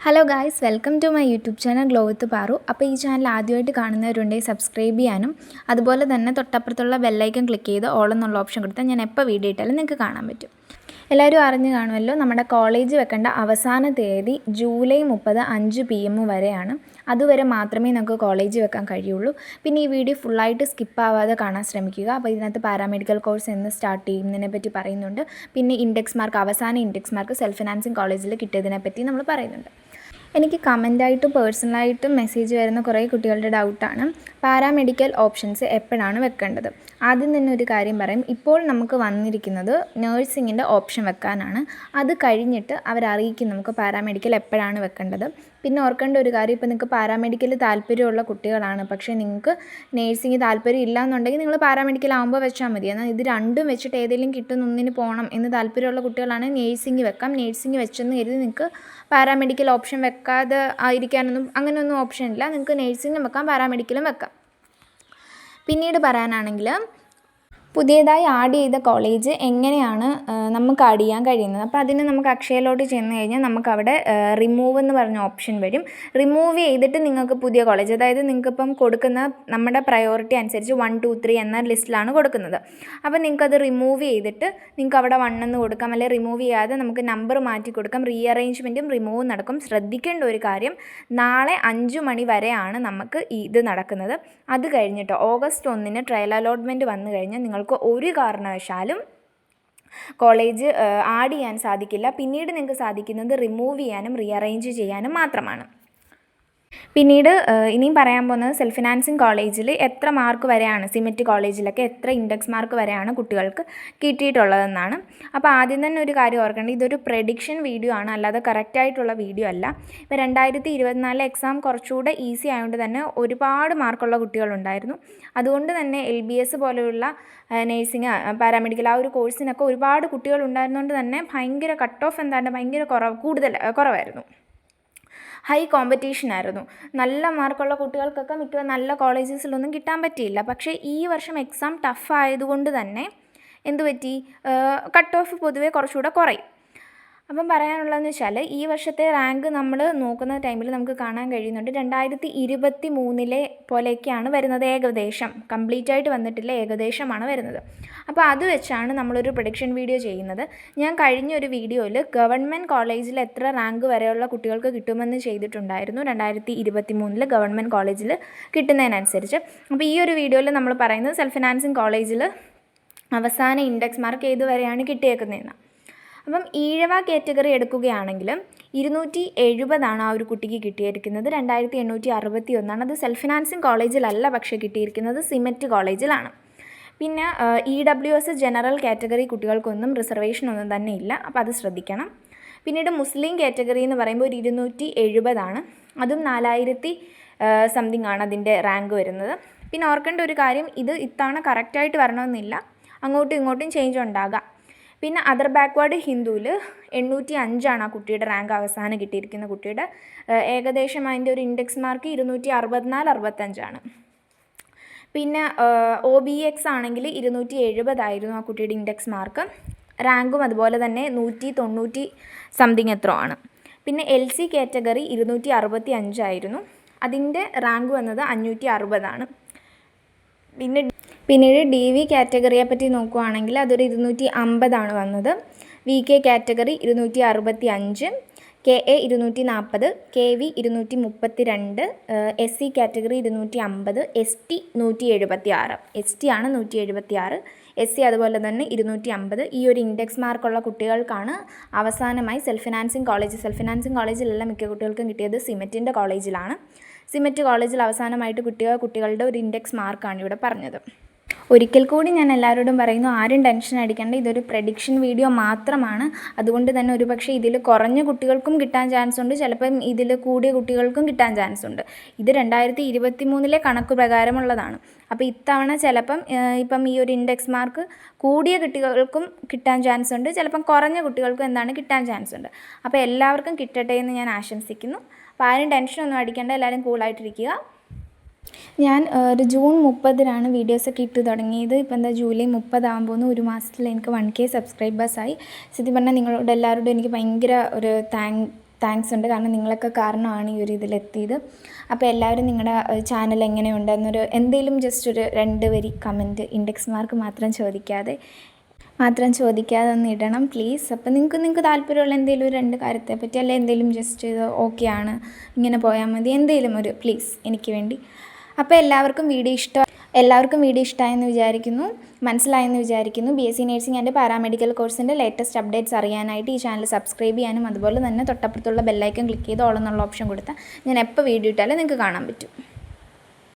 Hello guys, welcome to my YouTube channel glow with Paru. അപ്പോൾ ഈ ചാനൽ ആദ്യമായിട്ട് കാണുന്നവരുണ്ടെങ്കിൽ സബ്സ്ക്രൈബ് ചെയ്യാനും അതുപോലെ തന്നെ തൊട്ടപ്പുറത്തുള്ള ബെല്ലൈക്കൺ ക്ലിക്ക് ചെയ്ത് ഓൾ എന്നുള്ള ഓപ്ഷൻ കൊടുത്താൽ ഞാൻ എപ്പോൾ വീഡിയോ ഇട്ടാലും നിങ്ങൾക്ക് കാണാൻ പറ്റും. എല്ലാവരും അറിഞ്ഞു കാണുമല്ലോ, നമ്മുടെ കോളേജ് വെക്കേണ്ട അവസാന തീയതി ജൂലൈ 30 5 PM വരെയാണ്. അതുവരെ മാത്രമേ നമുക്ക് കോളേജ് വെക്കാൻ കഴിയുള്ളൂ. പിന്നെ ഈ വീഡിയോ ഫുള്ളായിട്ട് സ്കിപ്പ് ആവാതെ കാണാൻ ശ്രമിക്കുക. അപ്പോൾ ഇതിനകത്ത് പാരാമെഡിക്കൽ കോഴ്സ് എന്ന് സ്റ്റാർട്ട് ചെയ്യുന്നതിനെ പറ്റി പറയുന്നുണ്ട്. പിന്നെ അവസാന ഇൻഡെക്സ് മാർക്ക് സെൽഫ് ഫിനാൻസിങ് കോളേജിൽ കിട്ടിയതിനെ പറ്റി നമ്മൾ പറയുന്നുണ്ട്. എനിക്ക് കമൻ്റായിട്ടും പേഴ്സണലായിട്ടും മെസ്സേജ് വരുന്ന കുറേ കുട്ടികളുടെ ഡൗട്ടാണ് പാരാമെഡിക്കൽ ഓപ്ഷൻസ് എപ്പോഴാണ് വെക്കേണ്ടത്. ആദ്യം തന്നെ ഒരു കാര്യം പറയും, ഇപ്പോൾ നമുക്ക് വന്നിരിക്കുന്നത് നേഴ്സിങ്ങിൻ്റെ ഓപ്ഷൻ വെക്കാനാണ്. അത് കഴിഞ്ഞിട്ട് അവരറിയിക്കും നമുക്ക് പാരാമെഡിക്കൽ എപ്പോഴാണ് വെക്കേണ്ടത്. പിന്നെ ഓർക്കേണ്ട ഒരു കാര്യം, ഇപ്പോൾ നിങ്ങൾക്ക് പാരാമെഡിക്കൽ താല്പര്യമുള്ള കുട്ടികളാണ്, പക്ഷേ നിങ്ങൾക്ക് നേഴ്സിംഗ് താല്പര്യം ഇല്ല എന്നുണ്ടെങ്കിൽ നിങ്ങൾ പാരാമെഡിക്കൽ ആകുമ്പോൾ വെച്ചാൽ മതി. എന്നാൽ ഇത് രണ്ടും വെച്ചിട്ട് ഏതെങ്കിലും കിട്ടുന്ന ഒന്നിന് പോകണം എന്ന് താല്പര്യമുള്ള കുട്ടികളാണ് നേഴ്സിംഗ് വെക്കാം. നേഴ്സിംഗ് വെച്ചെന്ന് കരുതി നിങ്ങൾക്ക് പാരാമെഡിക്കൽ ഓപ്ഷൻ വെക്കാതെ ആയിരിക്കാനൊന്നും അങ്ങനെയൊന്നും ഓപ്ഷൻ ഇല്ല. നിങ്ങൾക്ക് നേഴ്സിംഗും വെക്കാം, പാരാമെഡിക്കലും വെക്കാം. പിന്നീട് പറയാനാണെങ്കിൽ പുതിയതായി ആഡ് ചെയ്ത കോളേജ് എങ്ങനെയാണ് നമുക്ക് ആഡ് ചെയ്യാൻ കഴിയുന്നത്. അപ്പോൾ അതിന് നമുക്ക് അക്ഷയയിലോട്ട് ചെന്ന് കഴിഞ്ഞാൽ നമുക്കവിടെ റിമൂവ് എന്ന് പറഞ്ഞ ഓപ്ഷൻ വരും. റിമൂവ് ചെയ്തിട്ട് നിങ്ങൾക്ക് പുതിയ കോളേജ്, അതായത് നിങ്ങൾക്കിപ്പം കൊടുക്കുന്ന നമ്മുടെ പ്രയോറിറ്റി അനുസരിച്ച് 1 2 3 എന്ന ലിസ്റ്റിലാണ് കൊടുക്കുന്നത്. അപ്പോൾ നിങ്ങൾക്കത് റിമൂവ് ചെയ്തിട്ട് നിങ്ങൾക്ക് അവിടെ 1 എന്ന് കൊടുക്കാം, അല്ലെങ്കിൽ റിമൂവ് ചെയ്യാതെ നമുക്ക് നമ്പർ മാറ്റി കൊടുക്കാം. റീഅറേഞ്ച്മെൻറ്റും റിമൂവും നടക്കും. ശ്രദ്ധിക്കേണ്ട ഒരു കാര്യം, നാളെ 5 മണി വരെയാണ് നമുക്ക് ഇത് നടക്കുന്നത്. അത് കഴിഞ്ഞിട്ട് ഓഗസ്റ്റ് 1 ട്രയൽ അലോട്ട്മെൻറ്റ് വന്നു കഴിഞ്ഞാൽ നിങ്ങൾക്ക് ഒരു കാരണവശാലും കോളേജ് ആഡ് ചെയ്യാൻ സാധിക്കില്ല. പിന്നീട് നിങ്ങൾക്ക് സാധിക്കുന്നത് റിമൂവ് ചെയ്യാനും റീഅറേഞ്ച് ചെയ്യാനും മാത്രമാണ്. പിന്നീട് ഇനിയും പറയാൻ പോകുന്നത് സെൽഫ് ഫിനാൻസിങ് കോളേജിൽ എത്ര മാർക്ക് വരെയാണ്, സിമെറ്റ് കോളേജിലൊക്കെ എത്ര ഇൻഡെക്സ് മാർക്ക് വരെയാണ് കുട്ടികൾക്ക് കിട്ടിയിട്ടുള്ളതെന്നാണ്. അപ്പോൾ ആദ്യം തന്നെ ഒരു കാര്യം ഓർക്കേണ്ടത്, ഇതൊരു പ്രഡിക്ഷൻ വീഡിയോ ആണ്, അല്ലാതെ കറക്റ്റായിട്ടുള്ള വീഡിയോ അല്ല. ഇപ്പോൾ 2024 എക്സാം കുറച്ചുകൂടെ ഈസി ആയതുകൊണ്ട് തന്നെ ഒരുപാട് മാർക്കുള്ള കുട്ടികളുണ്ടായിരുന്നു. അതുകൊണ്ട് തന്നെ LBS പോലെയുള്ള നേഴ്സിംഗ്, പാരാമെഡിക്കൽ ആ ഒരു കോഴ്സിനൊക്കെ ഒരുപാട് കുട്ടികൾ ഉണ്ടായിരുന്നതുകൊണ്ട് തന്നെ ഭയങ്കര കട്ട് ഓഫ് ഭയങ്കര കുറവായിരുന്നു. ഹൈ കോമ്പറ്റീഷൻ ആയിരുന്നു. നല്ല മാർക്കുള്ള കുട്ടികൾക്കൊക്കെ മിക്ക നല്ല കോളേജസിലൊന്നും കിട്ടാൻ പറ്റിയില്ല. പക്ഷേ ഈ വർഷം എക്സാം ടഫ് ആയതുകൊണ്ട് തന്നെ എന്തുപറ്റി, കട്ട് ഓഫ് പൊതുവെ കുറച്ചുകൂടെ കുറയും. അപ്പം പറയാനുള്ളതെന്ന് വെച്ചാൽ, ഈ വർഷത്തെ റാങ്ക് നമ്മൾ നോക്കുന്ന ടൈമിൽ നമുക്ക് കാണാൻ കഴിയുന്നുണ്ട് 2023 പോലെയൊക്കെയാണ് വരുന്നത്. ഏകദേശം കംപ്ലീറ്റ് ആയിട്ട് വന്നിട്ടില്ല, ഏകദേശമാണ് വരുന്നത്. അപ്പോൾ അത് വെച്ചാണ് നമ്മളൊരു പ്രഡിക്ഷൻ വീഡിയോ ചെയ്യുന്നത്. ഞാൻ കഴിഞ്ഞൊരു വീഡിയോയിൽ ഗവൺമെൻറ് കോളേജിൽ എത്ര റാങ്ക് വരെയുള്ള കുട്ടികൾക്ക് കിട്ടുമെന്ന് ചെയ്തിട്ടുണ്ടായിരുന്നു 2023 ഗവൺമെൻറ് കോളേജിൽ കിട്ടുന്നതിനനുസരിച്ച്. അപ്പോൾ ഈ ഒരു വീഡിയോയിൽ നമ്മൾ പറയുന്നത് സെൽഫ് ഫിനാൻസിങ് കോളേജിൽ അവസാന ഇൻഡെക്സ് മാർക്ക് ഏതുവരെയാണ് കിട്ടിയേക്കുന്നതെന്ന്. അപ്പം ഈഴവ കാറ്റഗറി എടുക്കുകയാണെങ്കിൽ 270 ആ ഒരു കുട്ടിക്ക് കിട്ടിയിരിക്കുന്നത്. 2861. അത് സെൽഫ് ഫിനാൻസിങ് കോളേജിലല്ല പക്ഷേ കിട്ടിയിരിക്കുന്നത്, സിമെറ്റ് കോളേജിലാണ്. പിന്നെ EWS ജനറൽ കാറ്റഗറി കുട്ടികൾക്കൊന്നും റിസർവേഷനൊന്നും തന്നെ ഇല്ല, അപ്പോൾ അത് ശ്രദ്ധിക്കണം. പിന്നീട് മുസ്ലിം കാറ്റഗറി എന്ന് പറയുമ്പോൾ 270 അതും 4000 സംതിങ് ആണ് അതിൻ്റെ റാങ്ക് വരുന്നത്. പിന്നെ ഓർക്കേണ്ട ഒരു കാര്യം, ഇത് ഇത്തവണ കറക്റ്റായിട്ട് വരണമെന്നില്ല, അങ്ങോട്ടും ഇങ്ങോട്ടും ചേഞ്ച് ഉണ്ടാകാം. പിന്നെ അതർ ബാക്ക്വേർഡ് ഹിന്ദുവിൽ 805 ആ കുട്ടിയുടെ റാങ്ക് അവസാനം കിട്ടിയിരിക്കുന്ന കുട്ടിയുടെ. ഏകദേശം അതിൻ്റെ ഒരു ഇൻഡെക്സ് മാർക്ക് 264-65. പിന്നെ OBX ആണെങ്കിൽ 270 ആയിരുന്നു ആ കുട്ടിയുടെ ഇൻഡെക്സ് മാർക്ക്. റാങ്കും അതുപോലെ തന്നെ 190 സംതിങ് എത്രയോ ആണ്. പിന്നെ LC കാറ്റഗറി 265 ആയിരുന്നു, അതിൻ്റെ റാങ്ക് വന്നത് 560. പിന്നീട് DV കാറ്റഗറിയെ പറ്റി നോക്കുകയാണെങ്കിൽ അതൊരു 250 വന്നത്. VK category 265, KA 240, KV 232, SC category 250, ST 176. ST ആണ് 176, SC അതുപോലെ തന്നെ 250. ഈ ഒരു ഇൻഡെക്സ് മാർക്കുള്ള കുട്ടികൾക്കാണ് അവസാനമായി സെൽഫ് ഫിനാൻസിങ് കോളേജിലെല്ലാം മിക്ക കുട്ടികൾക്കും കിട്ടിയത് സിമെറ്റിൻ്റെ കോളേജിലാണ്. സിമെറ്റ് കോളേജിൽ അവസാനമായിട്ട് കുട്ടികളുടെ ഒരു ഇൻഡെക്സ് മാർക്കാണ് ഇവിടെ പറഞ്ഞത്. ഒരിക്കൽ കൂടി ഞാൻ എല്ലാവരോടും പറയുന്നു, ആരും ടെൻഷൻ അടിക്കേണ്ട, ഇതൊരു പ്രഡിക്ഷൻ വീഡിയോ മാത്രമാണ്. അതുകൊണ്ട് തന്നെ ഒരുപക്ഷെ ഇതിൽ കുറഞ്ഞ കുട്ടികൾക്കും കിട്ടാൻ ചാൻസ് ഉണ്ട്, ചിലപ്പം ഇതിൽ കൂടിയ കുട്ടികൾക്കും കിട്ടാൻ ചാൻസ് ഉണ്ട്. ഇത് 2023 കണക്ക് പ്രകാരമുള്ളതാണ്. അപ്പോൾ ഇത്തവണ ചിലപ്പം ഇപ്പം ഈ ഒരു ഇൻഡെക്സ് മാർക്ക് കൂടിയ കുട്ടികൾക്കും കിട്ടാൻ ചാൻസ് ഉണ്ട്, ചിലപ്പം കുറഞ്ഞ കുട്ടികൾക്കും കിട്ടാൻ ചാൻസ് ഉണ്ട്. അപ്പോൾ എല്ലാവർക്കും കിട്ടട്ടെ എന്ന് ഞാൻ ആശംസിക്കുന്നു. അപ്പോൾ ആരും ടെൻഷനൊന്നും അടിക്കേണ്ട, എല്ലാവരും കൂളായിട്ടിരിക്കുക. ഞാൻ ഒരു ജൂൺ 30 വീഡിയോസൊക്കെ ഇട്ട് തുടങ്ങിയത്. ഇപ്പോൾ എന്താ ജൂലൈ 30 ആകുമ്പോൾ ഒരു മാസത്തിൽ എനിക്ക് 1K സബ്സ്ക്രൈബേഴ്സായി. സത്യം പറഞ്ഞാൽ നിങ്ങളോട് എല്ലാവരോടും എനിക്ക് ഭയങ്കര ഒരു താങ്ക്സ് ഉണ്ട്. കാരണം നിങ്ങളൊക്കെ കാരണമാണ് ഈ ഒരു ഇതിലെത്തിയത്. അപ്പോൾ എല്ലാവരും നിങ്ങളുടെ ചാനൽ എങ്ങനെയുണ്ട് എന്നൊരു എന്തെങ്കിലും ജസ്റ്റ് ഒരു 2 വരി കമൻറ്റ്, ഇൻഡെക്സ് മാർക്ക് മാത്രം ചോദിക്കാതെ ഒന്ന് ഇടണം പ്ലീസ്. അപ്പോൾ നിങ്ങൾക്ക് താല്പര്യമുള്ള എന്തെങ്കിലും ഒരു 2 കാര്യത്തെ പറ്റി അല്ലെങ്കിൽ എന്തെങ്കിലും ജസ്റ്റ് ഇത് ഓക്കെയാണ്, ഇങ്ങനെ പോയാൽ മതി, എന്തെങ്കിലും ഒരു പ്ലീസ് എനിക്ക് വേണ്ടി. അപ്പോൾ എല്ലാവർക്കും വീഡിയോ ഇഷ്ടമായെന്ന് വിചാരിക്കുന്നു, മനസ്സിലായെന്ന് വിചാരിക്കുന്നു. BSc നഴ്സിംഗ് ആൻഡ് പാരാമെഡിക്കൽ കോഴ്സിൻ്റെ ലേറ്റസ്റ്റ് അപ്ഡേറ്റ്സ് അറിയാനായിട്ട് ഈ ചാനൽ സബ്സ്ക്രൈബ് ചെയ്യാനും അതുപോലെ തന്നെ തൊട്ടപ്പുറത്തുള്ള ബെല്ലൈക്കൺ ക്ലിക്ക് ചെയ്ത് ഓൾ എന്നുള്ള ഓപ്ഷൻ കൊടുത്താൽ ഞാൻ എപ്പോൾ വീഡിയോ ഇട്ടാലും നിങ്ങൾക്ക് കാണാൻ പറ്റും.